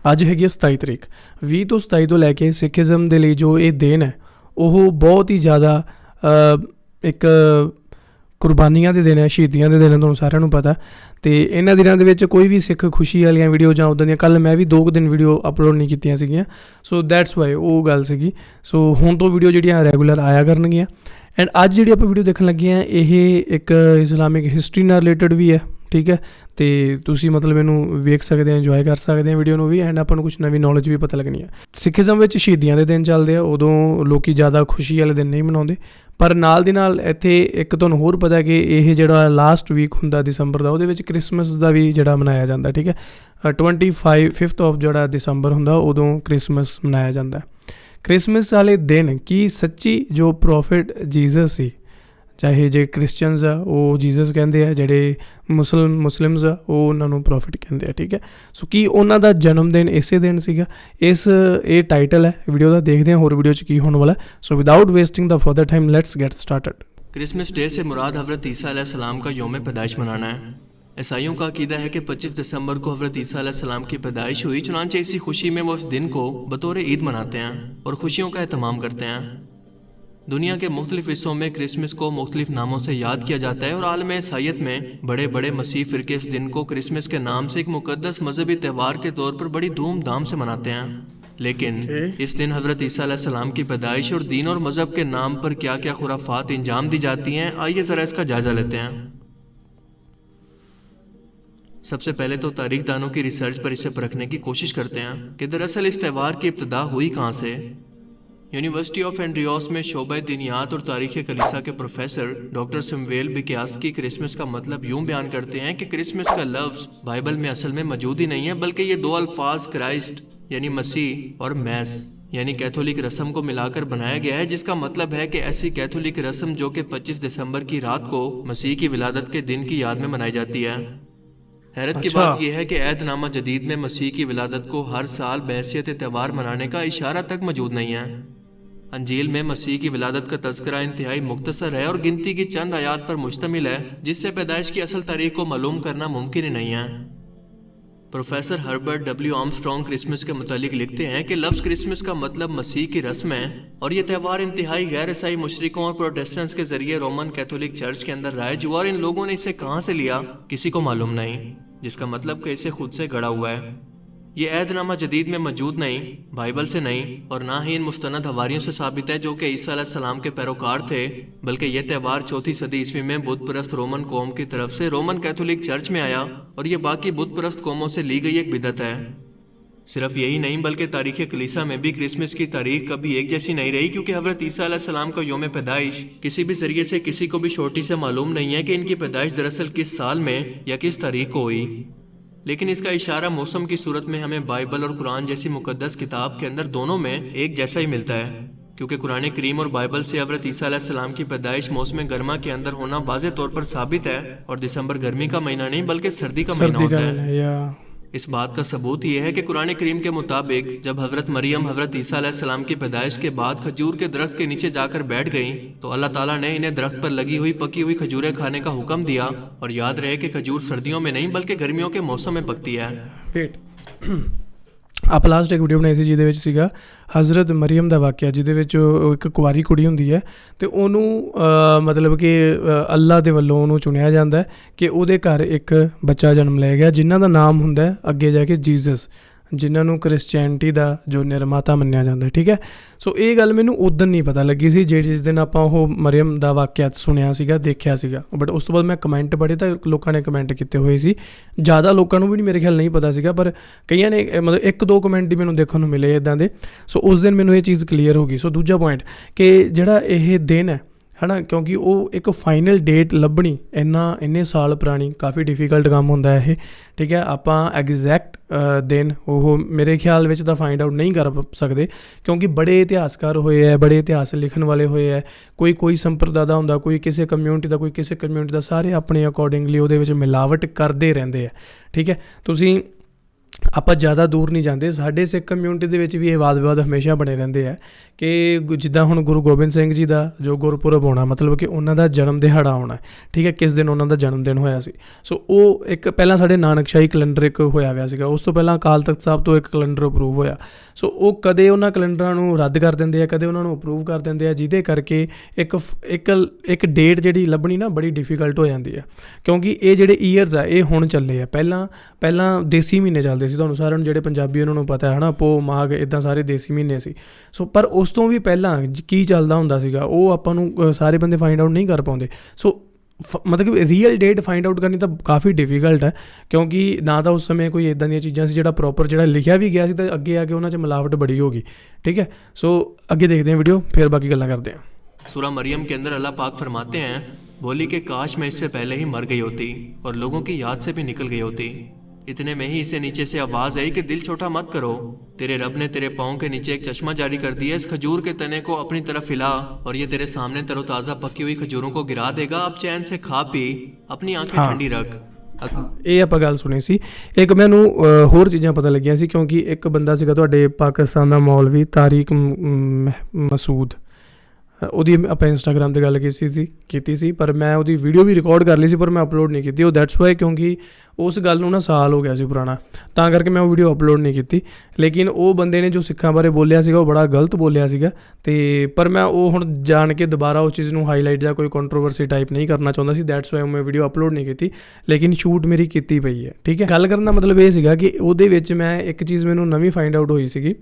ਅੱਜ ਹੈਗੀ 27 ਤਰੀਕ 20 ਤੋਂ 27 ਤੋਂ ਲੈ ਕੇ ਸਿੱਖੀਜ਼ਮ ਦੇ ਲਈ ਜੋ ਇਹ ਦਿਨ ਹੈ ਉਹ ਬਹੁਤ ਹੀ ਜ਼ਿਆਦਾ ਇੱਕ ਕੁਰਬਾਨੀਆਂ ਦੇ ਦਿਨ ਹੈ, ਸ਼ਹੀਦੀਆਂ ਦੇ ਦਿਨ ਹੈ, ਤੁਹਾਨੂੰ ਸਾਰਿਆਂ ਨੂੰ ਪਤਾ। ਅਤੇ ਇਹਨਾਂ ਦਿਨਾਂ ਦੇ ਵਿੱਚ ਕੋਈ ਵੀ ਸਿੱਖ ਖੁਸ਼ੀ ਵਾਲੀਆਂ ਵੀਡੀਓ ਜਾਂ ਉੱਦਾਂ ਦੀਆਂ, ਕੱਲ੍ਹ ਮੈਂ ਵੀ 2 ਦਿਨ ਵੀਡੀਓ ਅਪਲੋਡ ਨਹੀਂ ਕੀਤੀਆਂ ਸੀਗੀਆਂ, ਸੋ ਦੈਟਸ ਵਾਈ ਉਹ ਗੱਲ ਸੀਗੀ। ਸੋ ਹੁਣ ਤੋਂ ਵੀਡੀਓ ਜਿਹੜੀਆਂ ਰੈਗੂਲਰ ਆਇਆ ਕਰਨਗੀਆਂ। ਐਂਡ ਅੱਜ ਜਿਹੜੀ ਆਪਾਂ ਵੀਡੀਓ ਦੇਖਣ ਲੱਗੇ ਹਾਂ ਇਹ ਇੱਕ ਇਸਲਾਮਿਕ ਹਿਸਟਰੀ ਨਾਲ ਰਿਲੇਟਡ ਵੀ ਹੈ, ਠੀਕ ਹੈ। ਅਤੇ ਤੁਸੀਂ ਮਤਲਬ ਇਹਨੂੰ ਵੇਖ ਸਕਦੇ ਹੋ, ਇੰਜੋਏ ਕਰ ਸਕਦੇ ਹੋ ਵੀਡੀਓ ਨੂੰ ਵੀ, ਐਂਡ ਆਪਾਂ ਨੂੰ ਕੁਛ ਨਵੀਂ ਨੌਲੇਜ ਵੀ ਪਤਾ ਲੱਗਣੀ ਹੈ। ਸਿੱਖੀਜ਼ਮ ਵਿੱਚ ਸ਼ਹੀਦੀਆਂ ਦੇ ਦਿਨ ਚੱਲਦੇ ਆ, ਉਦੋਂ ਲੋਕ ਜ਼ਿਆਦਾ ਖੁਸ਼ੀ ਵਾਲੇ ਦਿਨ ਨਹੀਂ ਮਨਾਉਂਦੇ, ਪਰ ਨਾਲ ਦੀ ਨਾਲ ਇੱਥੇ ਇੱਕ ਤੁਹਾਨੂੰ ਹੋਰ ਪਤਾ ਕਿ ਇਹ ਜਿਹੜਾ ਲਾਸਟ ਵੀਕ ਹੁੰਦਾ ਦਸੰਬਰ ਦਾ, ਉਹਦੇ ਵਿੱਚ ਕ੍ਰਿਸਮਸ ਦਾ ਵੀ ਜਿਹੜਾ ਮਨਾਇਆ ਜਾਂਦਾ, ਠੀਕ ਹੈ। 5th ਆਫ ਜਿਹੜਾ ਦਸੰਬਰ ਹੁੰਦਾ ਉਦੋਂ ਕ੍ਰਿਸਮਸ ਮਨਾਇਆ ਜਾਂਦਾ। ਕ੍ਰਿਸਮਸ ਵਾਲੇ ਦਿਨ ਕੀ ਸੱਚੀ ਜੋ ਪ੍ਰੋਫਿਟ ਜੀਸਸ ਸੀ, ਚਾਹੇ ਜੇ ਕ੍ਰਿਸਚਨਸ ਆ ਉਹ ਜੀਸਸ ਕਹਿੰਦੇ ਆ, ਜਿਹੜੇ ਮੁਸਲਿਮਸ ਆ ਉਹ ਉਹਨਾਂ ਨੂੰ ਪ੍ਰੋਫਿਟ ਕਹਿੰਦੇ ਆ, ਠੀਕ ਹੈ। ਸੋ ਕੀ ਉਹਨਾਂ ਦਾ ਜਨਮ ਦਿਨ ਇਸੇ ਦਿਨ ਸੀਗਾ? ਇਹ ਟਾਈਟਲ ਹੈ ਵੀਡੀਓ ਦਾ, ਦੇਖਦੇ ਹਾਂ ਹੋਰ ਵੀਡੀਓ 'ਚ ਕੀ ਹੋਣ ਵਾਲਾ। So without wasting the further time let's get started. Christmas Day से मुराद हज़रत ईसा अलैहिस्सलाम का यौम पैदाइश मनाना है। ईसाइयों का अकीदा है कि 25 दिसंबर को हज़रत ईसा अलैहिस्सलाम की पैदाइश हुई, चुनांचे इसी खुशी में वो उस दिन को बतौर ईद मनाते हैं और खुशियों का एहतमाम करते हैं। दुनिया के मुख्तलिफ हिस्सों में क्रिसमस को मुख्तलिफ नामों से याद किया जाता है और आलम ईसाइयत में बड़े बड़े मसीह फ़िरके इस दिन को क्रिसमस के नाम से एक मुक़द्दस मजहबी त्यौहार के तौर पर बड़ी धूमधाम से मनाते हैं। लेकिन इस दिन हज़रत ईसा अलैहिस्सलाम की पैदाइश और दीन और मज़हब के नाम पर क्या क्या खुराफात इंजाम दी जाती हैं, आइए ज़रा इसका जायज़ा लेते हैं। सबसे पहले तो तारीख दानों की रिसर्च पर इसे परखने की कोशिश करते हैं कि दरअसल इस त्यौहार की इब्तदा हुई कहाँ से। यूनिवर्सिटी ऑफ एंड्रियोस में शोबे दीनियात और तारीख़ कलीसा के प्रोफेसर डॉक्टर सिमवेल बिकियास्की क्रिसमस का मतलब यूँ बयान करते हैं कि क्रिसमस का लफ्ज़ बाइबल में असल में मौजूद ही नहीं है, बल्कि ये 2 अल्फाज क्राइस्ट यानी मसीह और मैस यानी कैथोलिक रस्म को मिलाकर बनाया गया है, जिसका मतलब है कि ऐसी कैथोलिक रस्म जो कि 25 दिसंबर की रात को मसीह की विलादत के दिन की याद में मनाई जाती है। हैरत की बात यह है कि ऐहदनामा जदीद में मसीह की विलादत को हर साल बहैसियत त्यौहार मनाने का इशारा तक मौजूद नहीं है। अंजील में मसीह की विलादत का तज़किरा इंतहाई मुख्तसर है और गिनती की चंद आयात पर मुश्तमिल है, जिससे पैदाइश की असल तारीख को मालूम करना मुमकिन ही नहीं है। Professor Herbert W Armstrong Christmas के मुतालिक लिखते हैं कि लफ्ज़ क्रिसमस का मतलब मसीह की रस्म है और ये त्यौहार इंतहाई गैर ईसाई मुशरिकों और प्रोटेस्टेंट्स के ज़रिए रोमन कैथोलिक चर्च के अंदर राइज हुआ और इन लोगों ने इसे कहाँ से लिया किसी को मालूम नहीं, जिसका मतलब कि इसे खुद से गढ़ा हुआ है। ये ऐहदनामा जदीद में मौजूद नहीं, बाइबल से नहीं और ना ही इन मुस्तनद हवारियों से साबित है जो कि ईसा अलैहिस्सलाम के पैरोकार थे, बल्कि यह त्यौहार 4वीं सदी ईस्वी में बुत परस्त रोमन कौम की तरफ से रोमन कैथोलिक चर्च में आया और ये बाकी बुत परस्त कौमों से ली गई एक बिदअत है। सिर्फ यही नहीं बल्कि तारीख़ कलीसा में भी क्रिसमस की तारीख कभी एक जैसी नहीं रही, क्योंकि हज़रत ईसा अलैहिस्सलाम का यौम पैदाइश किसी भी ज़रिए से किसी को भी शोर्टी से मालूम नहीं है कि इनकी पैदाइश दरअसल किस साल में या किस तारीख को हुई। लेकिन इसका इशारा मौसम की सूरत में हमें बाइबल और कुरान जैसी मुकद्दस किताब के अंदर दोनों में एक जैसा ही मिलता है, क्योंकि कुरान करीम और बाइबल से हज़रत ईसा अलैहिस्सलाम की पैदाइश मौसम गर्मा के अंदर होना वाज़े तौर पर साबित है और दिसंबर गर्मी का महीना नहीं बल्कि सर्दी का महीना होता है। इस बात का सबूत यह है कि कुरान करीम के मुताबिक जब हज़रत मरियम हज़रत ईसा अलैहिस्सलाम की पैदाइश के बाद खजूर के दरख्त के नीचे जाकर बैठ गईं, तो अल्लाह ताला ने इन्हें दरख्त पर लगी हुई पकी हुई खजूरें खाने का हुक्म दिया। और याद रहे कि खजूर सर्दियों में नहीं बल्कि गर्मियों के मौसम में पकती है। ਆਪਾਂ ਲਾਸਟ ਇੱਕ ਵੀਡੀਓ ਬਣਾਈ ਸੀ ਜਿਹਦੇ ਵਿੱਚ ਸੀਗਾ ਹਜ਼ਰਤ ਮਰੀਮ ਦਾ ਵਾਕਿਆ, ਜਿਹਦੇ ਵਿੱਚ ਇੱਕ ਕੁਆਰੀ ਕੁੜੀ ਹੁੰਦੀ ਹੈ ਅਤੇ ਉਹਨੂੰ ਮਤਲਬ ਕਿ ਅੱਲਾ ਦੇ ਵੱਲੋਂ ਉਹਨੂੰ ਚੁਣਿਆ ਜਾਂਦਾ ਕਿ ਉਹਦੇ ਘਰ ਇੱਕ ਬੱਚਾ ਜਨਮ ਲੈ ਗਿਆ ਜਿਨ੍ਹਾਂ ਦਾ ਨਾਮ ਹੁੰਦਾ ਅੱਗੇ ਜਾ ਕੇ ਜੀਸਸ, ਜਿਨ੍ਹਾਂ ਨੂੰ ਕ੍ਰਿਸਚੈਨਿਟੀ ਦਾ ਜੋ ਨਿਰਮਾਤਾ ਮੰਨਿਆ ਜਾਂਦਾ, ਠੀਕ ਹੈ। ਸੋ ਇਹ ਗੱਲ ਮੈਨੂੰ ਉਦੋਂ ਨਹੀਂ ਪਤਾ ਲੱਗੀ ਸੀ ਜਿਸ ਦਿਨ ਆਪਾਂ ਉਹ ਮਰੀਮ ਦਾ ਵਾਕਿਆ ਸੁਣਿਆ ਸੀਗਾ, ਦੇਖਿਆ ਸੀਗਾ, ਬਟ ਉਸ ਤੋਂ ਬਾਅਦ ਮੈਂ ਕਮੈਂਟ ਪੜ੍ਹੇ ਤਾਂ ਲੋਕਾਂ ਨੇ ਕਮੈਂਟ ਕੀਤੇ ਹੋਏ ਸੀ। ਜ਼ਿਆਦਾ ਲੋਕਾਂ ਨੂੰ ਵੀ ਮੇਰੇ ਖਿਆਲ ਨਹੀਂ ਪਤਾ ਸੀਗਾ, ਪਰ ਕਈਆਂ ਨੇ ਮਤਲਬ 1-2 ਕਮੈਂਟ ਹੀ ਮੈਨੂੰ ਦੇਖਣ ਨੂੰ ਮਿਲੇ ਇੱਦਾਂ ਦੇ। ਸੋ ਉਸ ਦਿਨ ਮੈਨੂੰ ਇਹ ਚੀਜ਼ ਕਲੀਅਰ ਹੋ ਗਈ। ਸੋ ਦੂਜਾ ਪੁਆਇੰਟ ਕਿ ਜਿਹੜਾ ਇਹ ਦਿਨ ਹੈ ਨਾ, ਕਿਉਂਕਿ ਉਹ ਇੱਕ ਫਾਈਨਲ ਡੇਟ ਲੱਭਣੀ ਇੰਨੇ ਸਾਲ ਪੁਰਾਣੀ ਕਾਫੀ ਡਿਫੀਕਲਟ ਕੰਮ ਹੁੰਦਾ ਇਹ, ਠੀਕ ਹੈ। ਆਪਾਂ ਐਗਜ਼ੈਕਟ ਦਿਨ ਉਹ ਮੇਰੇ ਖਿਆਲ ਵਿੱਚ ਤਾਂ ਫਾਈਂਡ ਆਊਟ ਨਹੀਂ ਕਰ ਸਕਦੇ, ਕਿਉਂਕਿ ਬੜੇ ਇਤਿਹਾਸਕਾਰ ਹੋਏ ਹੈ, ਬੜੇ ਇਤਿਹਾਸ ਲਿਖਣ ਵਾਲੇ ਹੋਏ ਹੈ, ਕੋਈ ਸੰਪਰਦਾ ਦਾ ਹੁੰਦਾ, ਕੋਈ ਕਿਸੇ ਕਮਿਊਨਿਟੀ ਦਾ, ਕੋਈ ਕਿਸੇ ਕਮਿਊਨਿਟੀ ਦਾ, ਸਾਰੇ ਆਪਣੇ ਅਕੋਰਡਿੰਗਲੀ ਉਹਦੇ ਵਿੱਚ ਮਿਲਾਵਟ ਕਰਦੇ ਰਹਿੰਦੇ ਆ, ਠੀਕ ਹੈ। ਤੁਸੀਂ ਆਪਾਂ ਜ਼ਿਆਦਾ ਦੂਰ ਨਹੀਂ ਜਾਂਦੇ। ਸਾਡੇ ਸਿੱਖ ਕਮਿਊਨਿਟੀ ਦੇ ਵਿੱਚ ਵੀ ਇਹ ਵਾਦ ਵਿਵਾਦ ਹਮੇਸ਼ਾ ਬਣੇ ਰਹਿੰਦੇ ਆ ਕਿ ਜਿੱਦਾਂ ਹੁਣ ਗੁਰੂ ਗੋਬਿੰਦ ਸਿੰਘ ਜੀ ਦਾ ਜੋ ਗੁਰਪੁਰਬ ਹੋਣਾ, ਮਤਲਬ ਕਿ ਉਹਨਾਂ ਦਾ ਜਨਮ ਦਿਹਾੜਾ ਆਉਣਾ, ਠੀਕ ਹੈ, ਕਿਸ ਦਿਨ ਉਹਨਾਂ ਦਾ ਜਨਮ ਦਿਨ ਹੋਇਆ ਸੀ। ਸੋ ਉਹ ਇੱਕ ਪਹਿਲਾਂ ਸਾਡੇ ਨਾਨਕਸ਼ਾਹੀ ਕੈਲੰਡਰ ਇੱਕ ਹੋਇਆ ਹੋਇਆ ਸੀਗਾ, ਉਸ ਤੋਂ ਪਹਿਲਾਂ ਅਕਾਲ ਤਖਤ ਸਾਹਿਬ ਤੋਂ ਇੱਕ ਕੈਲੰਡਰ ਅਪਰੂਵ ਹੋਇਆ। ਸੋ ਉਹ ਕਦੇ ਉਹਨਾਂ ਕੈਲੰਡਰਾਂ ਨੂੰ ਰੱਦ ਕਰ ਦਿੰਦੇ ਆ, ਕਦੇ ਉਹਨਾਂ ਨੂੰ ਅਪਰੂਵ ਕਰ ਦਿੰਦੇ ਆ, ਜਿਹਦੇ ਕਰਕੇ ਇੱਕ ਡੇਟ ਜਿਹੜੀ ਲੱਭਣੀ ਨਾ ਬੜੀ ਡਿਫੀਕਲਟ ਹੋ ਜਾਂਦੀ ਆ, ਕਿਉਂਕਿ ਇਹ ਜਿਹੜੇ ਈਅਰਸ ਆ ਇਹ ਹੁਣ ਚੱਲੇ ਆ। ਪਹਿਲਾਂ ਦੇਸੀ ਮਹੀਨੇ ਚੱਲਦੇ ਸੀ, ਤੁਹਾਨੂੰ ਸਾਰਿਆਂ ਨੂੰ ਜਿਹੜੇ ਪੰਜਾਬੀ ਉਹਨਾਂ ਨੂੰ ਪਤਾ ਹੈ ਨਾ, ਪੋਹ ਮਾਘ ਇੱਦਾਂ ਸਾਰੇ ਦੇਸੀ ਮਹੀਨੇ ਸੀ। ਸੋ ਪਰ ਉਸ ਤੋਂ ਵੀ ਪਹਿਲਾਂ ਕੀ ਚੱਲਦਾ ਹੁੰਦਾ ਸੀਗਾ ਉਹ ਆਪਾਂ ਨੂੰ ਸਾਰੇ ਬੰਦੇ ਫਾਈਂਡ ਆਊਟ ਨਹੀਂ ਕਰ ਪਾਉਂਦੇ। ਸੋ ਮਤਲਬ ਕਿ ਰੀਅਲ ਡੇਟ ਫਾਈਂਡ ਆਊਟ ਕਰਨੀ ਤਾਂ ਕਾਫੀ ਡਿਫੀਕਲਟ ਹੈ, ਕਿਉਂਕਿ ਨਾ ਤਾਂ ਉਸ ਸਮੇਂ ਕੋਈ ਇੱਦਾਂ ਦੀਆਂ ਚੀਜ਼ਾਂ ਸੀ ਜਿਹੜਾ ਪ੍ਰੋਪਰ ਜਿਹੜਾ ਲਿਖਿਆ ਵੀ ਗਿਆ ਸੀ, ਤਾਂ ਅੱਗੇ ਆ ਕੇ ਉਹਨਾਂ 'ਚ ਮਿਲਾਵਟ ਬੜੀ ਹੋ ਗਈ। ਠੀਕ ਹੈ, ਸੋ ਅੱਗੇ ਦੇਖਦੇ ਹਾਂ ਵੀਡੀਓ, ਫਿਰ ਬਾਕੀ ਗੱਲਾਂ ਕਰਦੇ ਹਾਂ। सूरह मरियम के अंदर अल्लाह पाक फरमाते हैं, बोली कि काश मैं इससे पहले ही मर गई होती और लोगों की याद से भी निकल गई होती। इतने में ही इसे नीचे से आवाज आई कि दिल छोटा मत करो, तेरे रब ने तेरे पाँव के नीचे एक चश्मा जारी कर दिया, इस खजूर के तने को अपनी तरफ हिला और ये तेरे सामने तरोताज़ा पकी हुई खजूरों को गिरा देगा। अब चैन से खा पी, अपनी आंखें ठंडी रख। ਇਹ ਆਪਾਂ ਗੱਲ ਸੁਣੀ ਸੀ। ਇੱਕ ਮੈਨੂੰ ਹੋਰ ਚੀਜ਼ਾਂ ਪਤਾ ਲੱਗੀਆਂ ਸੀ, ਕਿਉਂਕਿ ਇੱਕ ਬੰਦਾ ਸੀਗਾ ਤੁਹਾਡੇ ਪਾਕਿਸਤਾਨ ਦਾ ਮੌਲਵੀ ਤਾਰਿਕ ਮਸੂਦ, ਉਹਦੀ ਆਪਾਂ ਇੰਸਟਾਗ੍ਰਾਮ 'ਤੇ ਗੱਲ ਕੀਤੀ ਸੀ, ਪਰ ਮੈਂ ਉਹਦੀ ਵੀਡੀਓ ਵੀ ਰਿਕਾਰਡ ਕਰ ਲਈ ਸੀ, ਪਰ ਮੈਂ ਅਪਲੋਡ ਨਹੀਂ ਕੀਤੀ। ਉਹ ਦੈਟਸ ਵਾਈ, ਕਿਉਂਕਿ ਉਸ ਗੱਲ ਨੂੰ ਨਾ ਸਾਲ ਹੋ ਗਿਆ ਸੀ ਪੁਰਾਣਾ, ਤਾਂ ਕਰਕੇ ਮੈਂ ਉਹ ਵੀਡੀਓ ਅਪਲੋਡ ਨਹੀਂ ਕੀਤੀ। ਲੇਕਿਨ ਉਹ ਬੰਦੇ ਨੇ ਜੋ ਸਿੱਖਾਂ ਬਾਰੇ ਬੋਲਿਆ ਸੀਗਾ ਉਹ ਬੜਾ ਗਲਤ ਬੋਲਿਆ ਸੀਗਾ, ਅਤੇ ਪਰ ਮੈਂ ਉਹ ਹੁਣ ਜਾਣ ਕੇ ਦੁਬਾਰਾ ਉਸ ਚੀਜ਼ ਨੂੰ ਹਾਈਲਾਈਟ ਜਾਂ ਕੋਈ ਕੰਟਰੋਵਰਸੀ ਟਾਈਪ ਨਹੀਂ ਕਰਨਾ ਚਾਹੁੰਦਾ ਸੀ। ਦੈਟਸ ਵਾਈ ਮੈਂ ਵੀਡੀਓ ਅਪਲੋਡ ਨਹੀਂ ਕੀਤੀ, ਲੇਕਿਨ ਸ਼ੂਟ ਮੇਰੀ ਕੀਤੀ ਪਈ ਹੈ। ਠੀਕ ਹੈ, ਗੱਲ ਕਰਨ ਦਾ ਮਤਲਬ ਇਹ ਸੀਗਾ ਕਿ ਉਹਦੇ ਵਿੱਚ ਮੈਂ ਇੱਕ ਚੀਜ਼ ਮੈਨੂੰ ਨਵੀਂ ਫਾਈਂਡ ਆਊਟ ਹੋਈ ਸੀਗੀ,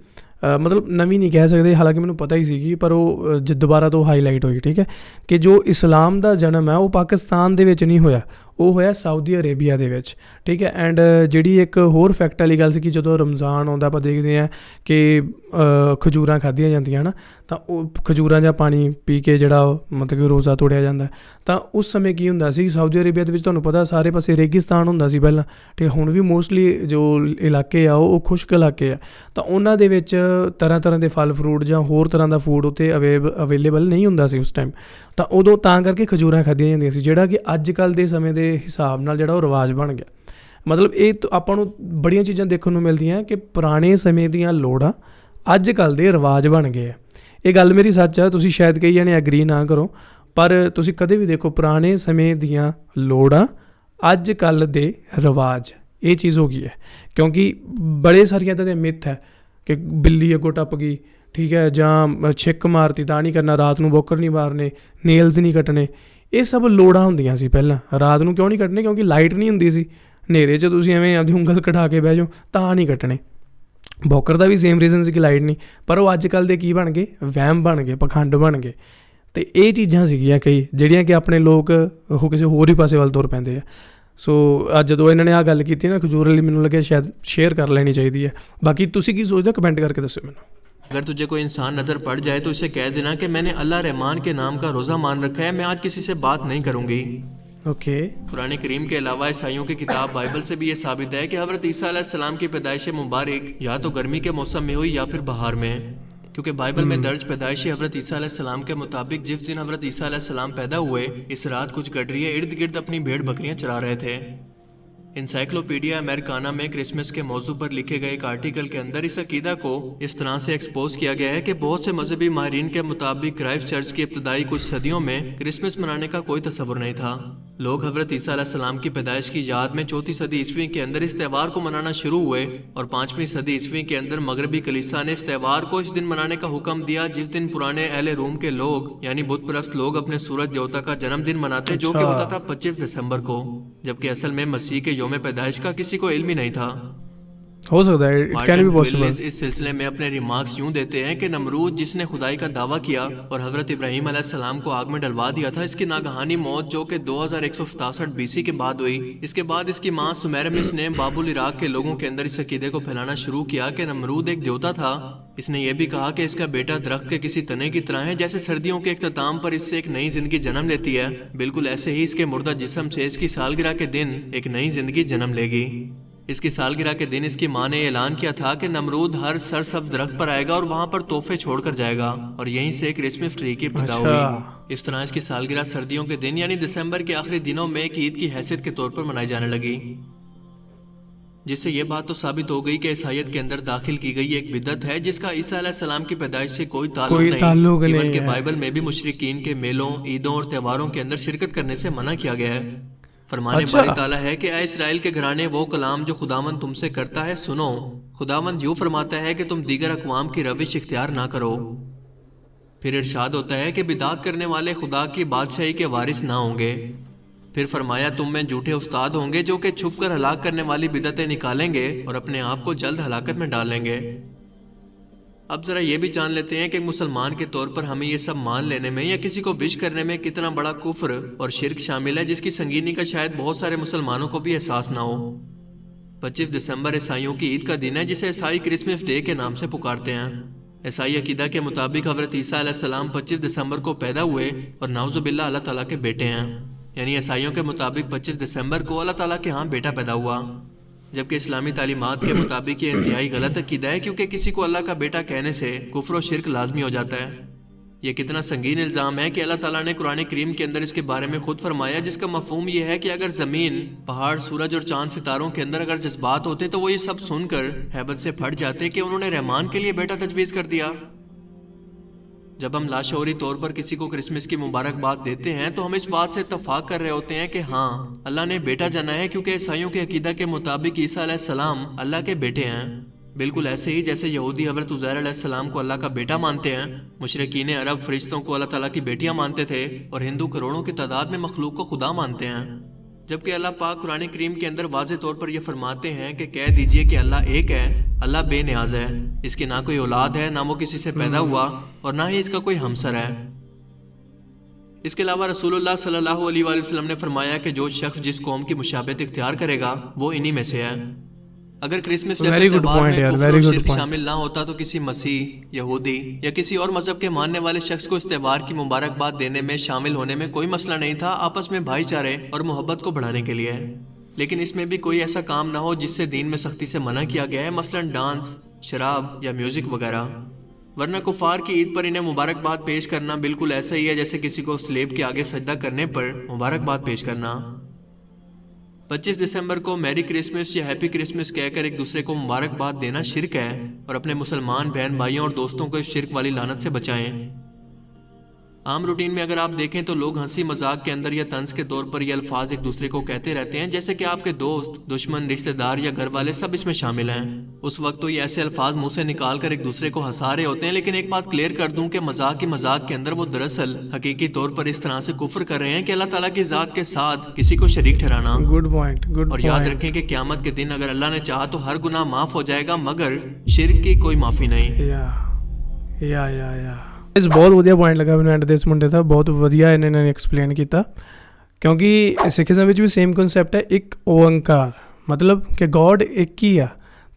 ਮਤਲਬ ਨਵੀਂ ਨਹੀਂ ਕਹਿ ਸਕਦੇ, ਹਾਲਾਂਕਿ ਮੈਨੂੰ ਪਤਾ ਹੀ ਸੀਗੀ, ਪਰ ਉਹ ਦੁਬਾਰਾ ਤੋਂ ਹਾਈਲਾਈਟ ਹੋਈ। ਠੀਕ ਹੈ, ਕਿ ਜੋ ਇਸਲਾਮ ਦਾ ਜਨਮ ਹੈ ਉਹ ਪਾਕਿਸਤਾਨ ਦੇ ਵਿੱਚ ਨਹੀਂ ਹੋਇਆ, ਉਹ ਹੋਇਆ ਸਾਊਦੀ ਅਰੇਬੀਆ ਦੇ ਵਿੱਚ। ਠੀਕ ਹੈ, ਐਂਡ ਜਿਹੜੀ ਇੱਕ ਹੋਰ ਫੈਕਟ ਵਾਲੀ ਗੱਲ ਸੀ ਕਿ ਜਦੋਂ ਰਮਜ਼ਾਨ ਆਉਂਦਾ ਆਪਾਂ ਦੇਖਦੇ ਹਾਂ ਕਿ ਖਜੂਰਾਂ ਖਾਧੀਆਂ ਜਾਂਦੀਆਂ ਨਾ, ਤਾਂ ਉਹ ਖਜੂਰਾਂ ਜਾਂ ਪਾਣੀ ਪੀ ਕੇ ਜਿਹੜਾ ਮਤਲਬ ਕਿ ਰੋਜ਼ਾ ਤੋੜਿਆ ਜਾਂਦਾ। ਤਾਂ ਉਸ ਸਮੇਂ ਕੀ ਹੁੰਦਾ ਸੀ, ਸਾਊਦੀ ਅਰੇਬੀਆ ਦੇ ਵਿੱਚ ਤੁਹਾਨੂੰ ਪਤਾ ਸਾਰੇ ਪਾਸੇ ਰੇਗਿਸਤਾਨ ਹੁੰਦਾ ਸੀ ਪਹਿਲਾਂ, ਅਤੇ ਹੁਣ ਵੀ ਮੋਸਟਲੀ ਜੋ ਇਲਾਕੇ ਆ ਉਹ ਖੁਸ਼ਕ ਇਲਾਕੇ ਆ, ਤਾਂ ਉਹਨਾਂ ਦੇ ਵਿੱਚ ਤਰ੍ਹਾਂ ਤਰ੍ਹਾਂ ਦੇ ਫਲ ਫਰੂਟ ਜਾਂ ਹੋਰ ਤਰ੍ਹਾਂ ਦਾ ਫੂਡ ਉੱਥੇ ਅਵੇਲੇਬਲ ਨਹੀਂ ਹੁੰਦਾ ਸੀ ਉਸ ਟਾਈਮ, ਤਾਂ ਉਦੋਂ ਤਾਂ ਕਰਕੇ ਖਜੂਰਾਂ ਖਾਧੀਆਂ ਜਾਂਦੀਆਂ ਸੀ, ਜਿਹੜਾ ਕਿ ਅੱਜ ਕੱਲ੍ਹ ਦੇ ਸਮੇਂ ਦੇ ਹਿਸਾਬ ਨਾਲ ਜਿਹੜਾ ਉਹ ਰਿਵਾਜ ਬਣ ਗਿਆ। ਮਤਲਬ ਇਹ ਆਪਾਂ ਨੂੰ ਬੜੀਆਂ ਚੀਜ਼ਾਂ ਦੇਖਣ ਨੂੰ ਮਿਲਦੀਆਂ ਕਿ ਪੁਰਾਣੇ ਸਮੇਂ ਦੀਆਂ ਲੋੜਾਂ ਅੱਜ ਕੱਲ੍ਹ ਦੇ ਰਿਵਾਜ ਬਣ ਗਏ ਆ। ਇਹ ਗੱਲ ਮੇਰੀ ਸੱਚ ਆ, ਤੁਸੀਂ ਸ਼ਾਇਦ ਕਈ ਜਾਣੇ ਐਗਰੀ ਨਾ ਕਰੋ, ਪਰ ਤੁਸੀਂ ਕਦੇ ਵੀ ਦੇਖੋ ਪੁਰਾਣੇ ਸਮੇਂ ਦੀਆਂ ਲੋੜਾਂ ਅੱਜ ਕੱਲ੍ਹ ਦੇ ਰਿਵਾਜ, ਇਹ ਚੀਜ਼ ਹੋ ਗਈ ਹੈ। ਕਿਉਂਕਿ ਬੜੇ ਸਾਰੀਆਂ ਇੱਦਾਂ ਦੇ ਮਿੱਥ ਹੈ ਕਿ ਬਿੱਲੀ ਅੱਗੋਂ ਟੱਪ ਗਈ, ਠੀਕ ਹੈ, ਜਾਂ ਛਿੱਕ ਮਾਰਤੀ ਤਾਂ ਨਹੀਂ ਕਰਨਾ, ਰਾਤ ਨੂੰ ਬੋਕਰ ਨਹੀਂ ਮਾਰਨੇ, ਨੇਲਜ਼ ਨਹੀਂ ਕੱਟਣੇ, ਇਹ ਸਭ ਲੋੜਾਂ ਹੁੰਦੀਆਂ ਸੀ ਪਹਿਲਾਂ। ਰਾਤ ਨੂੰ ਕਿਉਂ ਨਹੀਂ ਕੱਟਣੇ, ਕਿਉਂਕਿ ਲਾਈਟ ਨਹੀਂ ਹੁੰਦੀ ਸੀ, ਹਨੇਰੇ 'ਚ ਤੁਸੀਂ ਐਵੇਂ ਆਪਦੀ ਉਂਗਲ ਕਢਾ ਕੇ ਬਹਿ ਜਾਓ ਤਾਂ ਨਹੀਂ ਕੱਟਣੇ। ਬੋਕਰ ਦਾ ਵੀ ਸੇਮ ਰੀਜ਼ਨ ਸੀ ਕਿ ਲਾਈਟ ਨਹੀਂ, ਪਰ ਉਹ ਅੱਜ ਕੱਲ੍ਹ ਦੇ ਕੀ ਬਣ ਗਏ, ਵਹਿਮ ਬਣ ਗਏ, ਪਖੰਡ ਬਣ ਗਏ। ਅਤੇ ਇਹ ਚੀਜ਼ਾਂ ਸੀਗੀਆਂ ਕਈ ਜਿਹੜੀਆਂ ਕਿ ਆਪਣੇ ਲੋਕ ਉਹ ਕਿਸੇ ਹੋਰ ਹੀ ਪਾਸੇ ਵੱਲ ਤੁਰ ਪੈਂਦੇ ਆ। ਸੋ ਅੱਜ ਜਦੋਂ ਇਹਨਾਂ ਨੇ ਆਹ ਗੱਲ ਕੀਤੀ ਨਾ ਖਜੂਰ ਵਾਲੀ, ਮੈਨੂੰ ਲੱਗਿਆ ਸ਼ਾਇਦ ਸ਼ੇਅਰ ਕਰ ਲੈਣੀ ਚਾਹੀਦੀ ਹੈ। ਬਾਕੀ ਤੁਸੀਂ ਕੀ ਸੋਚਦੇ ਹੋ, ਕਮੈਂਟ ਕਰਕੇ ਦੱਸਿਓ ਮੈਨੂੰ। अगर तुझे कोई इंसान नज़र पड़ जाए तो इसे कह देना कि मैंने अल्लाह रहमान के नाम का रोज़ा मान रखा है, मैं आज किसी से बात नहीं करूँगी। ओके, कुरान करीम के अलावा ईसाइयों की किताब बाइबल से भी ये साबित है कि हज़रत ईसा अलैहिस्सलाम की पैदाइश मुबारक या तो गर्मी के मौसम में हुई या फिर बहार में, क्योंकि बाइबल में दर्ज पैदाइश हज़रत ईसा अलैहिस्सलाम के मुताबिक जिस दिन हज़रत ईसा अलैहिस्सलाम पैदा हुए, इस रात कुछ गडरिये इर्द गिर्द अपनी भेड़ बकरियाँ चरा रहे थे। इंसाइक्लोपीडिया अमेरिकाना में क्रिसमस के मौजू पर लिखे गए एक आर्टिकल के अंदर इस अकीदा को इस तरह से एक्सपोज किया गया है कि बहुत से मजहबी माहिरीन के मुताबिक क्राइस्ट चर्च की इब्तदाई कुछ सदियों में क्रिसमस मनाने का कोई तस्वुर नहीं था। लोग हज़रत ईसा अलैहिस्सलाम की पैदाइश की याद में 4वीं सदी ईस्वी के अंदर इस त्यौहार को मनाना शुरू हुए और 5वीं सदी ईस्वी के अंदर मगरबी कलीसिया ने इस त्यौहार को इस दिन मनाने का हुक्म दिया जिस दिन पुराने अहले रूम के लोग यानी बुत परस्त लोग अपने सूरज देवता का जन्मदिन मनाते, जो कि होता था 25 दिसंबर को, जबकि असल में मसीह के यौम पैदाइश का किसी को इल्म ही नहीं था। हो सकता है, इट कैन बी पॉसिबल। इस सिलसिले में अपने रिमार्क्स यूं देते हैं कि नमरूद जिसने खुदाई का दावा किया और हजरत इब्राहिम अलैहिस्सलाम को आग में डलवा दिया था, इसकी नागहानी मौत जो कि 2167 बीसी के बाद हुई, इसके बाद इसकी मां सुमेरमिस ने बाबुल इराक के लोगों के अंदर इस अकीदे को फैलाना शुरू किया कि नमरूद एक देवता था। इसने यह भी कहा कि इसका बेटा दरख्त के किसी तने की तरह है, जैसे सर्दियों के इख्तिताम पर इससे एक नई जिंदगी जन्म लेती है, बिल्कुल ऐसे ही इसके मुर्दा जिस्म से इसकी सालगिरह के दिन एक नई जिंदगी जन्म लेगी। इसकी सालगिरह के दिन इसकी मां ने ऐलान किया था कि नमरूद हर सरसब्ज दरख्त पर आएगा और वहां पर तोहफे छोड़कर जाएगा, और यहीं से क्रिसमस ट्री की इब्तिदा हुई। इस तरह इसकी सालगिरह सर्दियों के दिन यानी दिसंबर के आखिरी दिनों में एक ईद की हैसियत के तौर पर मनाई जाने लगी। जिससे ये बात तो साबित हो गई कि ईसाइयत के अंदर दाखिल की गई एक बिदअत है जिसका ईसा अलैहिस्सलाम की पैदाइश से कोई ताल्लुक नहीं। इवन के बाइबल में भी मुशरिकीन के मेलों, ईदों और त्योहारों के अंदर शिरकत करने से मना किया गया है। फरमाने बारी ताला है कि ऐ इस्राएल के घराने, वो कलाम जो खुदावंद तुमसे करता है सुनो। खुदावंद यूँ फरमाता है कि तुम दीगर अक़वाम की रविश इख्तियार ना करो। फिर इरशाद होता है कि बिदात करने वाले खुदा की बादशाही के वारिस ना होंगे। फिर फरमाया तुम में झूठे उस्ताद होंगे जो कि छुप कर हलाक करने वाली बिदतें निकालेंगे और अपने आप को जल्द हलाकत में डालेंगे। अब जरा ये भी जान लेते हैं कि मुसलमान के तौर पर हमें ये सब मान लेने में या किसी को विश करने में कितना बड़ा कुफ्र और शिरक शामिल है, जिसकी संगीनी का शायद बहुत सारे मुसलमानों को भी एहसास ना हो। 25 दिसंबर ईसाइयों की ईद का दिन है जिसे ईसाई क्रिसमस डे के नाम से पुकारते हैं। ईसाई अकीदा के मुताबिक हज़रत ईसा अलैहिस्सलाम 25 दिसंबर को पैदा हुए और नाउज़ुबिल्लाह अल्लाह ताला के बेटे हैं। यानी ईसाइयों के मुताबिक 25 दिसंबर को अल्लाह ताला के यहाँ बेटा पैदा हुआ, जबकि इस्लामी तालीमात के मुताबिक ये इंतहाई गलत अकीदा है, क्योंकि किसी को अल्लाह का बेटा कहने से कुफ्र और शिरक लाजमी हो जाता है। ये कितना संगीन इल्ज़ाम है कि अल्लाह ताला ने कुरान करीम के अंदर इसके बारे में खुद फरमाया, जिसका मफहूम ये है कि अगर ज़मीन, पहाड़, सूरज और चांद सितारों के अंदर अगर जज्बात होते तो वो ये सब सुनकर हैबत से फट जाते कि उन्होंने रहमान के लिए बेटा तजवीज़ कर दिया। जब हम लाशौरी तौर पर किसी को क्रिसमस की मुबारकबाद देते हैं तो हम इस बात से इत्तफाक कर रहे होते हैं कि हाँ, अल्लाह ने बेटा जाना है, क्योंकि ईसाइयों के अकीदा के मुताबिक ईसा अलैहिस्सलाम अल्लाह के बेटे हैं। बिल्कुल ऐसे ही जैसे यहूदी हज़रत उज़ैर अलैहिस्सलाम को अल्लाह का बेटा मानते हैं, मुशरिकीन अरब फरिश्तों को अल्लाह ताला की बेटियां मानते थे, और हिंदू करोड़ों की तादाद में मखलूक को खुदा मानते हैं। जबकि अल्लाह पाक कुरान करीम के अंदर वाज़ेह तौर पर यह फरमाते हैं कि कह दीजिए कि अल्लाह एक है, अल्लाह बेनियाज है, इसकी ना कोई औलाद है, ना वो किसी से पैदा हुआ और ना ही इसका कोई हमसर है। इसके अलावा रसूलुल्लाह सल्लल्लाहु अलैहि वसल्लम ने फरमाया कि जो शख्स जिस कौम की मुशाबहत इख्तियार करेगा वो इन्हीं में से है। अगर क्रिसमस जैसे त्योहार में कुफ्र और शिर्क शामिल ना होता तो किसी मसीह, यहूदी या किसी और मजहब के मानने वाले शख्स को इस त्योहार की मुबारकबाद देने में, शामिल होने में कोई मसला नहीं था, आपस में भाईचारे और मोहब्बत को बढ़ाने के लिए। लेकिन इसमें भी कोई ऐसा काम ना हो जिससे दीन में सख्ती से मना किया गया है, मसलन डांस, शराब या म्यूजिक वगैरह। वरना कुफार की ईद पर इन्हें मुबारकबाद पेश करना बिल्कुल ऐसा ही है जैसे किसी को स्लेब के आगे सजदा करने पर मुबारकबाद पेश करना। 25 दिसंबर को मैरी क्रिसमस या हैप्पी क्रिसमस कहकर एक दूसरे को मुबारकबाद देना शिरक है, और अपने मुसलमान बहन भाइयों और दोस्तों को इस शिरक वाली लानत से बचाएं। आम रूटीन में अगर आप देखें तो लोग हंसी मजाक के अंदर या तंज के तौर पर ये अल्फाज एक दूसरे को कहते रहते हैं, जैसे कि आपके दोस्त, दुश्मन, रिश्तेदार या घर वाले सब इसमें शामिल हैं। उस वक्त तो ये ऐसे अल्फाज मुंह से निकाल कर एक दूसरे को हंसा रहे होते हैं। लेकिन एक बात क्लियर कर दूं कि मजाक ही मजाक के अंदर वो दरअसल हकीकी तौर पर इस तरह से कुफ्र कर रहे हैं कि अल्लाह ताला की जात के साथ किसी को शरीक ठहराना। Good point. और याद रखें कि क़यामत के दिन अगर अल्लाह ने चाहा तो हर गुनाह माफ हो जाएगा, मगर शिर्क की कोई माफी नहीं। या ਇਸ ਬਹੁਤ ਵਧੀਆ ਪੁਆਇੰਟ ਲੱਗਾ ਮੈਨੂੰ ਐਂਡ ਦੇ ਇਸ ਮੁੰਡੇ ਦਾ, ਬਹੁਤ ਵਧੀਆ ਇਹਨਾਂ ਨੇ ਐਕਸਪਲੇਨ ਕੀਤਾ, ਕਿਉਂਕਿ ਸਿੱਖੀਜ਼ਮ ਵਿੱਚ ਵੀ ਸੇਮ ਕਨਸੈਪਟ ਹੈ, ਇੱਕ ਓੰਕਾਰ, ਮਤਲਬ ਕਿ ਗੋਡ ਇੱਕ ਹੀ ਆ।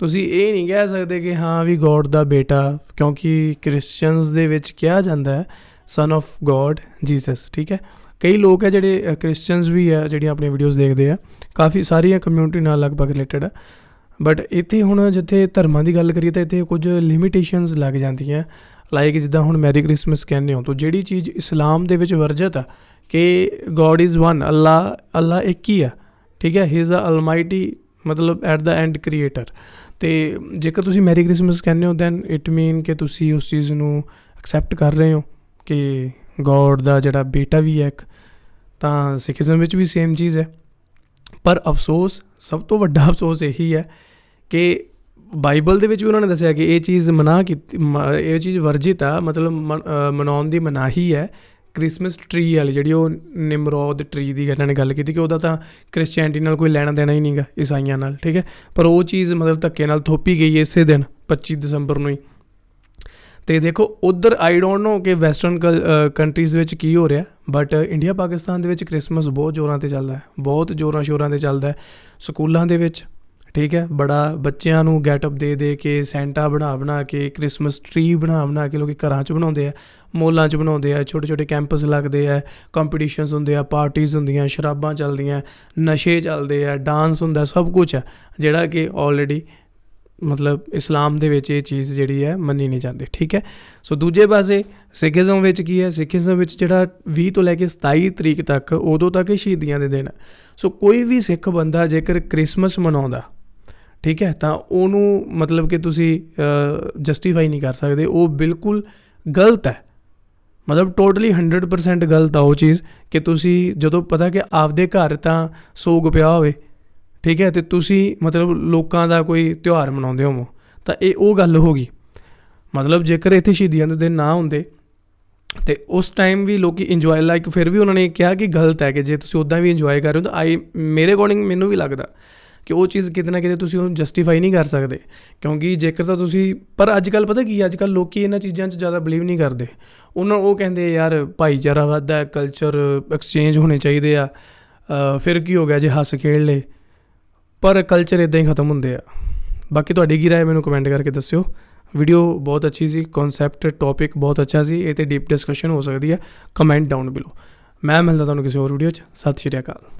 ਤੁਸੀਂ ਇਹ ਨਹੀਂ ਕਹਿ ਸਕਦੇ ਕਿ ਹਾਂ ਵੀ ਗੋਡ ਦਾ ਬੇਟਾ, ਕਿਉਂਕਿ ਕ੍ਰਿਸਚਨਸ ਦੇ ਵਿੱਚ ਕਿਹਾ ਜਾਂਦਾ ਹੈ ਸਨ ਆਫ ਗੋਡ ਜੀਸਸ, ਠੀਕ ਹੈ। ਕਈ ਲੋਕ ਹੈ ਜਿਹੜੇ ਕ੍ਰਿਸਚਨਸ ਵੀ ਆ ਜਿਹੜੀਆਂ ਆਪਣੀਆਂ ਵੀਡੀਓਜ਼ ਦੇਖਦੇ ਆ, ਕਾਫੀ ਸਾਰੀਆਂ ਕਮਿਊਨਿਟੀ ਨਾਲ ਲਗਭਗ ਰਿਲੇਟਡ ਆ। ਬਟ ਇੱਥੇ ਹੁਣ ਜਿੱਥੇ ਧਰਮਾਂ ਦੀ ਗੱਲ ਕਰੀਏ ਤਾਂ ਇੱਥੇ ਕੁਝ ਲਿਮਿਟੇਸ਼ਨਸ ਲੱਗ ਜਾਂਦੀਆਂ, ਲਾਈਕ ਜਿੱਦਾਂ ਹੁਣ ਮੈਰੀ ਕ੍ਰਿਸਮਸ ਕਹਿੰਦੇ ਹੋ, ਤਾਂ ਜਿਹੜੀ ਚੀਜ਼ ਇਸਲਾਮ ਦੇ ਵਿੱਚ ਵਰਜਤ ਆ ਕਿ ਗੋਡ ਇਜ਼ ਵਨ, ਅੱਲਾ ਇੱਕ ਹੀ ਆ, ਠੀਕ ਹੈ। ਹੀ ਇਜ਼ ਅ ਅਲਮਾਈਟੀ, ਮਤਲਬ ਐਟ ਦਾ ਐਂਡ ਕ੍ਰੀਏਟਰ। ਅਤੇ ਜੇਕਰ ਤੁਸੀਂ ਮੈਰੀ ਕ੍ਰਿਸਮਸ ਕਹਿੰਦੇ ਹੋ ਦੈਨ ਇਟ ਮੀਨ ਕਿ ਤੁਸੀਂ ਉਸ ਚੀਜ਼ ਨੂੰ ਐਕਸੈਪਟ ਕਰ ਰਹੇ ਹੋ ਕਿ ਗੋਡ ਦਾ ਜਿਹੜਾ ਬੇਟਾ ਵੀ ਹੈ ਇੱਕ। ਤਾਂ ਸਿੱਖੀਜ਼ਮ ਵਿੱਚ ਵੀ ਸੇਮ ਚੀਜ਼ ਹੈ, ਪਰ ਅਫਸੋਸ, ਸਭ ਤੋਂ ਵੱਡਾ ਅਫਸੋਸ ਇਹੀ ਹੈ ਕਿ ਬਾਈਬਲ ਦੇ ਵਿੱਚ ਵੀ ਉਹਨਾਂ ਨੇ ਦੱਸਿਆ ਕਿ ਇਹ ਚੀਜ਼ ਮਨਾ ਕੀਤੀ, ਇਹ ਚੀਜ਼ ਵਰਜਿਤ ਆ, ਮਤਲਬ ਮਨਾਉਣ ਦੀ ਮਨਾਹੀ ਹੈ। ਕ੍ਰਿਸਮਸ ਟਰੀ ਵਾਲੀ ਜਿਹੜੀ ਉਹ ਨਿਮਰੋਦ ਟਰੀ ਦੀ ਇਹਨਾਂ ਨੇ ਗੱਲ ਕੀਤੀ ਕਿ ਉਹਦਾ ਤਾਂ ਕ੍ਰਿਸਚੈਨਿਟੀ ਨਾਲ ਕੋਈ ਲੈਣਾ ਦੇਣਾ ਹੀ ਨਹੀਂਗਾ, ਈਸਾਈਆਂ ਨਾਲ, ਠੀਕ ਹੈ। ਪਰ ਉਹ ਚੀਜ਼ ਮਤਲਬ ਧੱਕੇ ਨਾਲ ਥੋਪੀ ਗਈ ਇਸੇ ਦਿਨ 25 ਦਸੰਬਰ ਨੂੰ ਹੀ। ਅਤੇ ਦੇਖੋ ਉੱਧਰ ਆਈ ਡੋਂਟ ਨੋ ਕਿ ਵੈਸਟਰਨ ਕੰਟਰੀਜ਼ ਵਿੱਚ ਕੀ ਹੋ ਰਿਹਾ, ਬਟ ਇੰਡੀਆ ਪਾਕਿਸਤਾਨ ਦੇ ਵਿੱਚ ਕ੍ਰਿਸਮਸ ਬਹੁਤ ਜ਼ੋਰਾਂ 'ਤੇ ਚੱਲਦਾ ਹੈ, ਬਹੁਤ ਜ਼ੋਰਾਂ ਸ਼ੋਰਾਂ 'ਤੇ ਚੱਲਦਾ। ਸਕੂਲਾਂ ਦੇ ਵਿੱਚ, ਠੀਕ ਹੈ, ਬੜਾ ਬੱਚਿਆਂ ਨੂੰ ਗੈਟਅਪ ਦੇ ਕੇ, ਸੈਂਟਾ ਬਣਾ ਕੇ, ਕ੍ਰਿਸਮਸ ਟਰੀ ਬਣਾ ਕੇ ਲੋਕ ਘਰਾਂ 'ਚ ਬਣਾਉਂਦੇ ਆ, ਮੋਲਾਂ 'ਚ ਬਣਾਉਂਦੇ ਆ, ਛੋਟੇ ਛੋਟੇ ਕੈਂਪਸ ਲੱਗਦੇ ਆ, ਕੰਪੀਟੀਸ਼ਨਸ ਹੁੰਦੇ ਆ, ਪਾਰਟੀਜ਼ ਹੁੰਦੀਆਂ, ਸ਼ਰਾਬਾਂ ਚੱਲਦੀਆਂ, ਨਸ਼ੇ ਚੱਲਦੇ ਆ, ਡਾਂਸ ਹੁੰਦਾ, ਸਭ ਕੁਛ ਆ ਜਿਹੜਾ ਕਿ ਆਲਰੇਡੀ ਮਤਲਬ ਇਸਲਾਮ ਦੇ ਵਿੱਚ ਇਹ ਚੀਜ਼ ਜਿਹੜੀ ਹੈ ਮੰਨੀ ਨਹੀਂ ਜਾਂਦੀ, ਠੀਕ ਹੈ। ਸੋ ਦੂਜੇ ਪਾਸੇ ਸਿੱਖੀਜ਼ਮ ਵਿੱਚ ਕੀ ਹੈ, ਸਿੱਖੀਜ਼ਮ ਵਿੱਚ ਜਿਹੜਾ 20 ਤੋਂ ਲੈ ਕੇ 27 ਤਰੀਕ ਤੱਕ, ਉਦੋਂ ਤੱਕ ਇਹ ਸ਼ਹੀਦੀਆਂ ਦੇ ਦਿਨ। ਸੋ ਕੋਈ ਵੀ ਸਿੱਖ ਬੰਦਾ ਜੇਕਰ ਕ੍ਰਿਸਮਸ ਮਨਾਉਂਦਾ, ਠੀਕ ਹੈ, ਤਾਂ ਉਹਨੂੰ ਮਤਲਬ ਕਿ ਤੁਸੀਂ ਜਸਟੀਫਾਈ ਨਹੀਂ ਕਰ ਸਕਦੇ, ਉਹ ਬਿਲਕੁਲ ਗਲਤ ਹੈ। ਮਤਲਬ ਟੋਟਲੀ 100% ਗਲਤ ਆ ਉਹ ਚੀਜ਼ ਕਿ ਤੁਸੀਂ ਜਦੋਂ ਪਤਾ ਕਿ ਆਪਦੇ ਘਰ ਤਾਂ ਸੋਗ ਪਿਆ ਹੋਵੇ, ਠੀਕ ਹੈ, ਅਤੇ ਤੁਸੀਂ ਮਤਲਬ ਲੋਕਾਂ ਦਾ ਕੋਈ ਤਿਉਹਾਰ ਮਨਾਉਂਦੇ ਹੋਵੋ, ਤਾਂ ਇਹ ਉਹ ਗੱਲ ਹੋ ਗਈ। ਮਤਲਬ ਜੇਕਰ ਇੱਥੇ ਸ਼ਹੀਦੀਆਂ ਦੇ ਦਿਨ ਨਾ ਹੁੰਦੇ ਅਤੇ ਉਸ ਟਾਈਮ ਵੀ ਲੋਕ ਇੰਜੋਏ ਲਾਈਕ, ਫਿਰ ਵੀ ਉਹਨਾਂ ਨੇ ਕਿਹਾ ਕਿ ਗਲਤ ਹੈ ਕਿ ਜੇ ਤੁਸੀਂ ਉੱਦਾਂ ਵੀ ਇੰਜੋਏ ਕਰ ਰਹੇ ਹੋ ਤਾਂ ਮੇਰੇ ਅਕੋਰਡਿੰਗ ਮੈਨੂੰ ਵੀ ਲੱਗਦਾ ਕਿ ਉਹ ਚੀਜ਼ ਕਿਤੇ ਨਾ ਕਿਤੇ ਤੁਸੀਂ ਉਹਨੂੰ ਜਸਟੀਫਾਈ ਨਹੀਂ ਕਰ ਸਕਦੇ, ਕਿਉਂਕਿ ਜੇਕਰ ਤਾਂ ਤੁਸੀਂ ਪਰ ਅੱਜ ਕੱਲ੍ਹ ਪਤਾ ਕੀ ਅੱਜ ਕੱਲ੍ਹ ਲੋਕ ਇਹਨਾਂ ਚੀਜ਼ਾਂ 'ਚ ਜ਼ਿਆਦਾ ਬਿਲੀਵ ਨਹੀਂ ਕਰਦੇ। ਉਹ ਕਹਿੰਦੇ ਯਾਰ ਭਾਈਚਾਰਾ ਵੱਧਦਾ, ਕਲਚਰ ਐਕਸਚੇਂਜ ਹੋਣੇ ਚਾਹੀਦੇ ਆ, ਫਿਰ ਕੀ ਹੋ ਗਿਆ ਜੇ ਹੱਸ ਖੇਡ ਲਏ, ਪਰ ਕਲਚਰ ਇੱਦਾਂ ਹੀ ਖਤਮ ਹੁੰਦੇ ਆ। ਬਾਕੀ ਤੁਹਾਡੀ ਕੀ ਰਾਏ ਮੈਨੂੰ ਕਮੈਂਟ ਕਰਕੇ ਦੱਸਿਓ। ਵੀਡੀਓ ਬਹੁਤ ਅੱਛੀ ਸੀ, ਕਨਸੈਪਟ ਟੌਪਿਕ ਬਹੁਤ ਅੱਛਾ ਸੀ, ਇਹ 'ਤੇ ਡੀਪ ਡਿਸਕਸ਼ਨ ਹੋ ਸਕਦੀ ਹੈ, ਕਮੈਂਟ ਡਾਊਨ ਬਿਲੋ। ਮੈਂ ਮਿਲਦਾ ਤੁਹਾਨੂੰ ਕਿਸੇ ਹੋਰ ਵੀਡੀਓ 'ਚ। ਸਤਿ ਸ਼੍ਰੀ ਅਕਾਲ।